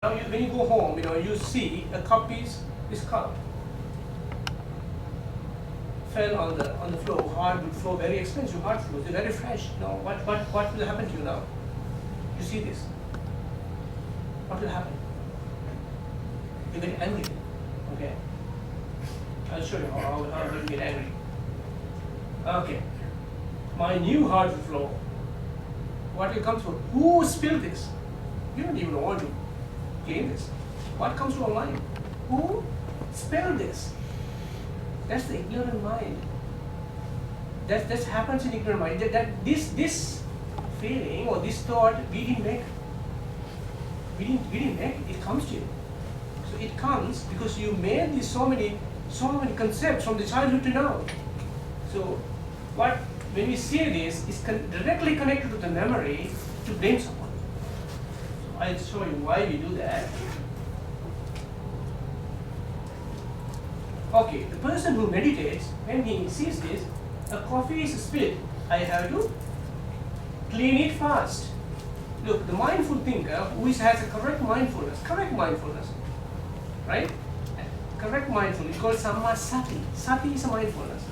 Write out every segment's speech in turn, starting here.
Now, when you go home, you see a cup is cup fell on the floor, hardwood floor, very expensive hard floor. They're very fresh. What will happen to you now? You see this. What will happen? You get angry. Okay. I'll show you how you get angry. Okay. My new hardwood floor. What will come through? Who spilled this? You don't even want to clean this. What comes to our mind? Who spilled this? That's the ignorant mind. That happens in ignorant mind. That this feeling or this thought we didn't make. We didn't make it. It comes to you. So it comes because you made these so many concepts from the childhood to now. So when we see this, it's directly connected to the memory to blame someone. So I'll show you why we do that. Okay, the person who meditates, when he sees this, a coffee is spilled. I have to clean it fast. Look, the mindful thinker who has a correct mindfulness, right? Correct mindfulness is called samma sati. Sati is a mindfulness.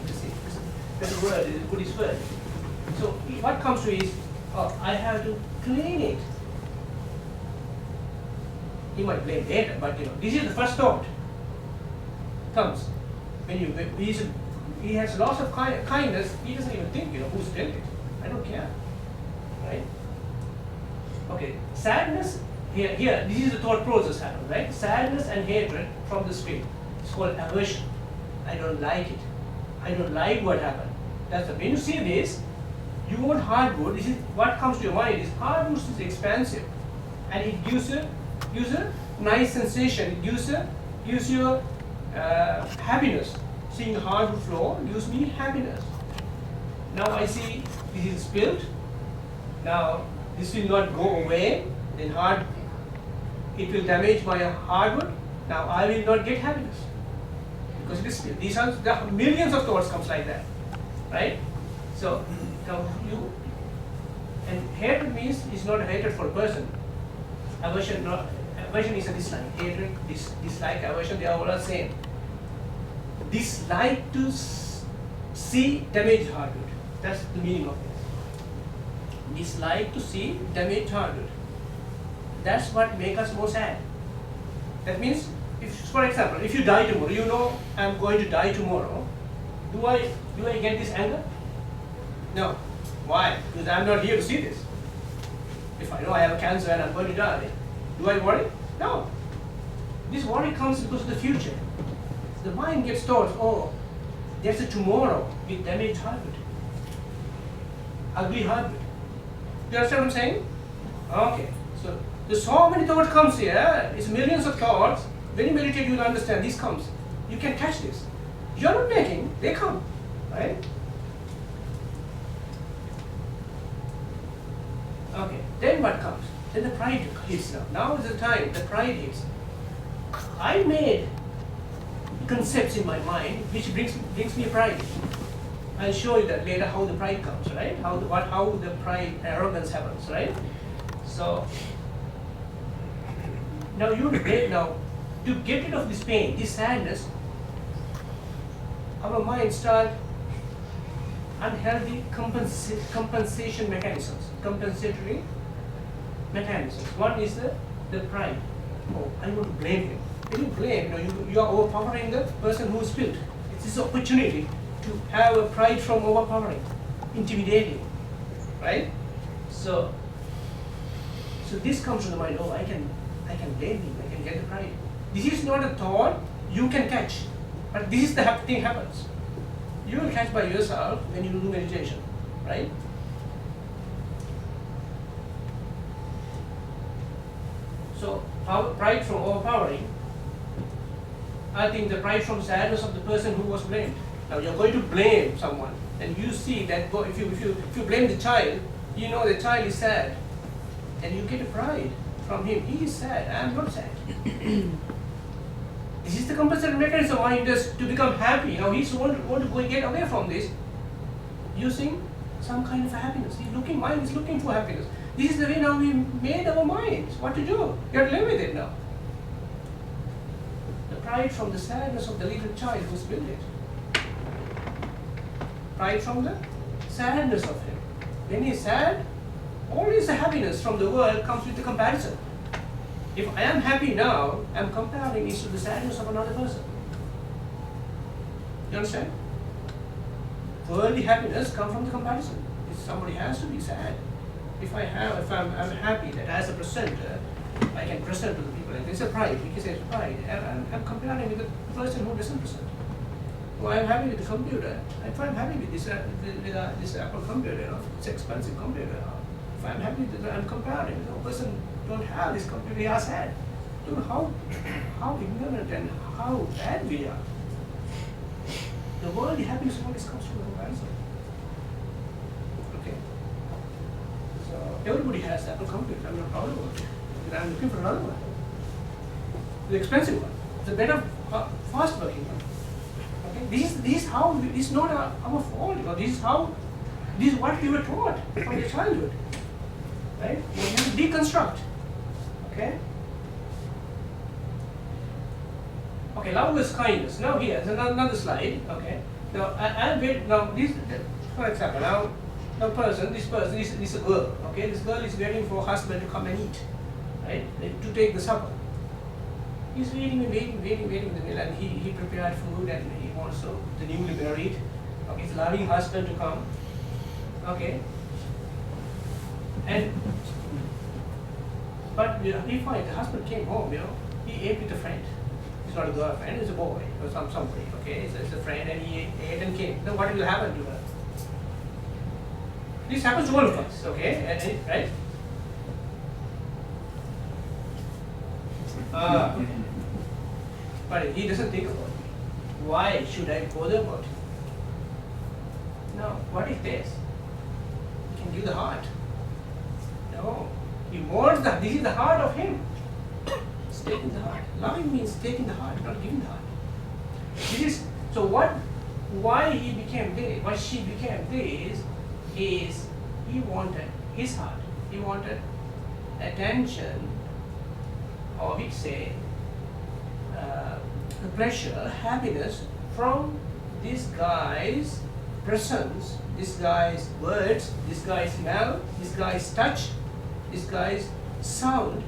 That's a word, it's a Buddhist word. So what comes to is, I have to clean it. He might blame later, but this is the first thought. Comes when he has lots of kindness. He doesn't even think who spilled it. I don't care, right? Okay, sadness here. This is the thought process happen, right? Sadness and hatred from the spirit. It's called aversion. I don't like it. I don't like what happened. When you see this, you want hardwood. This is what comes to your mind. Is hardwood is expansive, and it gives a nice sensation. It gives you happiness. Seeing the hardwood floor gives me happiness. Now I see this is spilled. Now this will not go away. Then it will damage my hardwood. Now I will not get happiness because it is spilled. These are the millions of thoughts comes like that, right? So now and hatred means it's not a hatred for a person. Aversion is a dislike. Hatred, dislike, aversion, they are all the same. Dislike to see damaged hardwood. That's the meaning of this. Dislike to see damaged hardwood. That's what makes us more sad. That means, for example, if you die tomorrow, I'm going to die tomorrow. Do I get this anger? No. Why? Because I'm not here to see this. If I know I have a cancer and I'm going to die, do I worry? No. This worry comes because of the future. The mind gets thoughts, there's a tomorrow with damaged hardwood. Ugly hardwood. Do you understand what I'm saying? Okay. So there's so many thoughts comes here. It's millions of thoughts. When you meditate, you'll understand this comes. You can catch this. You're not making, they come. Right? Okay. Then what comes? Then the pride hits now. Now is the time the pride hits. I made concepts in my mind which brings me pride. I'll show you that later how the pride comes, right? How the pride arrogance happens, right? So now to get rid of this pain, this sadness, our mind start unhealthy compensation mechanisms, compensatory mechanisms. One is the pride. I want to blame him. When you blame, you are overpowering the person who spilled. It's this opportunity to have a pride from overpowering, intimidating, right? So this comes to the mind. I can blame him. I can get the pride. This is not a thought you can catch, but this is the thing happens. You will catch by yourself when you do meditation, right? So pride from overpowering. I think the pride from sadness of the person who was blamed. Now you're going to blame someone, and you see that if you blame the child, the child is sad, and you get a pride from him. He is sad. I am not sad. This is the compensatory mechanism why he does to become happy. Now he's want to go and get away from this using some kind of happiness. Mind is looking for happiness. This is the way now we made our minds, what to do. You have to live with it now. The pride from the sadness of the little child who's built it. Pride from the sadness of him. When he is sad, always the happiness from the world comes with the comparison. If I am happy now, I am comparing it to the sadness of another person. You understand? Worldly happiness comes from the comparison. If somebody has to be sad. If I'm happy that as a presenter, I can present to the people. And there's a pride, we can say it's pride. I'm comparing with the person who doesn't present. Well, I'm happy with the computer. If I'm happy with this Apple computer, it's an expensive computer. If I'm happy with it, I'm comparing. The person don't have this computer, they are sad. Look how ignorant and how bad we are. The worldly happiness always comes from comparison. Okay. So everybody has Apple computer. I'm not proud of it. And I'm looking for another one. The expensive one. The better, fast working one. This is not our fault. This is what we were taught from the childhood, right? We have to deconstruct. Okay. Okay. Love is kindness. Now here's another slide. Okay. Now this, for example, this is a girl. Okay. This girl is waiting for her husband to come and eat, right? To take the supper. He's waiting in the middle, and he prepared food, and he wants the newly married, okay, his loving husband to come, okay, but we find the husband came home, he ate with a friend. It's not a girlfriend, it's a boy or somebody, okay, it's a friend, and he ate and came. Then what will happen to her? This happens to all of us, okay, right? But he doesn't think about it. Why should I bother about it? No. What is this? He can give the heart. No. He wants this is the heart of him. It's taking the heart. Loving means taking the heart, not giving the heart. Why he became this, why she became this, is he wanted his heart. He wanted attention, or we say, the pleasure, happiness from this guy's presence, this guy's words, this guy's smell, this guy's touch, this guy's sound,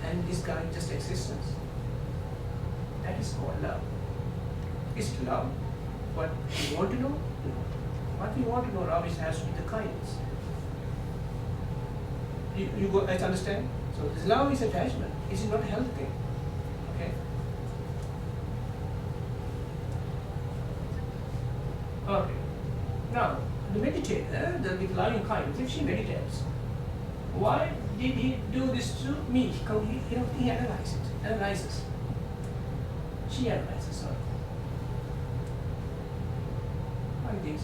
and this guy's just existence. That is called love. Is it love what we want to know? No. What we want to know, love, has to be the kindness. You guys understand? So this love is attachment. It is not a healthy thing. Okay? Okay. Now, the meditator, with loving kindness, if she meditates, why did he do this to me? He analyzes. She analyzes, sorry. Like this.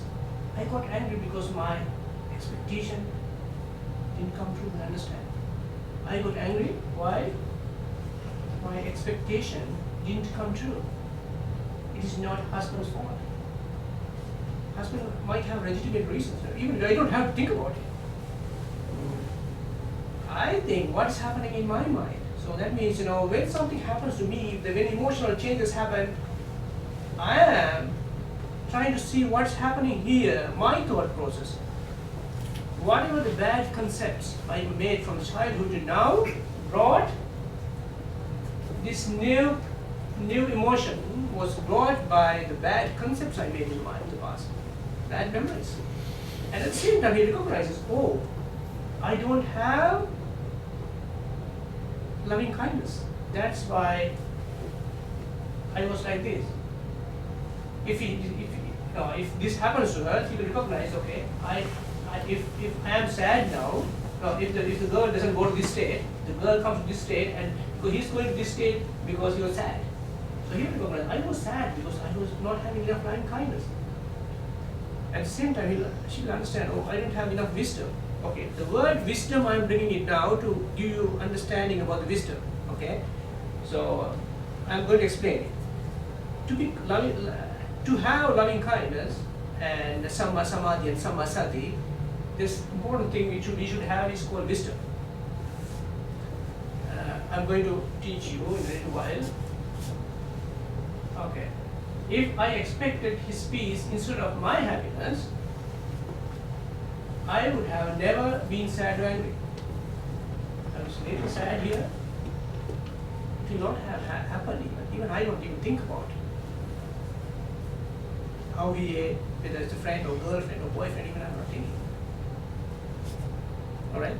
I got angry because my expectation didn't come true, and understand. I got angry. Why? My expectation didn't come true. It is not husband's fault. Husband might have legitimate reasons. Even I don't have to think about it. I think what's happening in my mind. So that means, when something happens to me, when emotional changes happen, I am trying to see what's happening here, my thought process. Whatever the bad concepts I made from childhood to now brought this new emotion was brought by the bad concepts I made in the past, bad memories. And at the same time, he recognizes, oh, I don't have loving kindness. That's why I was like this. If this happens to her, she will recognize, okay, if I am sad now, if the girl doesn't go to this state, the girl comes to this state, and he's going to this state because he was sad. So he will recognize, I was sad because I was not having enough loving kindness. At the same time, she will understand, oh, I didn't have enough wisdom. Okay, the word wisdom, I am bringing it now to give you understanding about the wisdom. Okay, so I am going to explain it. To have loving kindness and samma samadhi and samma sati, this important thing we should have is called wisdom. I'm going to teach you in a little while. Okay. If I expected his peace instead of my happiness, I would have never been sad or angry. I was a little sad here. It will not have happened even. Even I don't even think about how he whether it's a friend or girlfriend or boyfriend, even I'm not thinking. Alright?